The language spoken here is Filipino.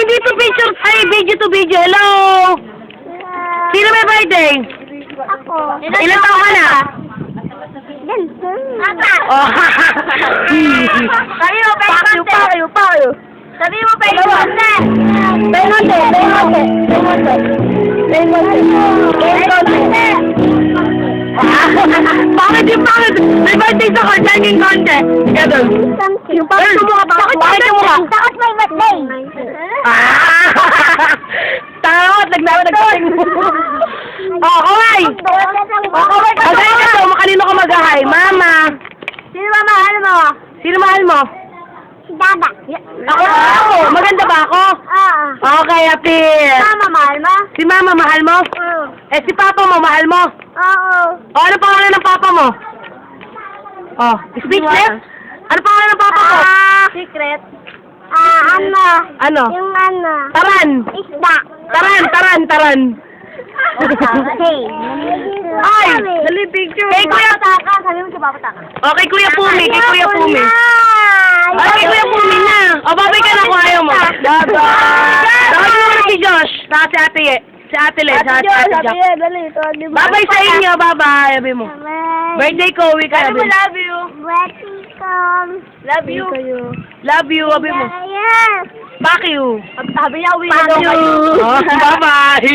hindi to picture. Ay, video to video. Hello. Sino may birthday? Ako. Ilan taon ka na? Oh. Sabi mo, Pakiyo. Sabi mo, Pengonte. Bakit yung bakit? May birthday sa ko, singing contest. Ganun. Yung bakit mo ka? Bakit mo ka? Bakit may birthday? Takot, nagsating. Oh, okay. Okay, ito, makanino ka mag-hi? Mama. Sino ba mahal mo? Sino mahal mo? Si Dada. Ako. Maganda ba ako? Oo. Okay, Apil. Mama mahal mo? Si Mama mahal mo? Oo. Eh, si Papa mo mahal mo? Oo. O, ano pangalan ng Papa mo? Oh, speechless? Ano pangalan ng Papa mo? Secret. Ano? Yung ano. Taran. Isda. Taran. Okay. Ay, dali picture. Kay Kuya. Sabi mo si Papa Taka. Okay, Kuya Pumi. Kay Kuya Pumi. Ay, kay Kuya Pumi na. O, babay ka na kung ayaw mo. Bye-bye. Tawagin mo na si Josh. Saka si Ate Ye. Si Ate Le. Saka si Ate Jack. Bye-bye sa inyo. Bye-bye. Sabi mo. Birthday ko. Uwi ka. Sabi mo, love you. Welcome. Love you. Love you. Sabi mo. Yes. Fuck you. Sabi niya, uwi na Fuck daw you. kayo. Oh, bye-bye.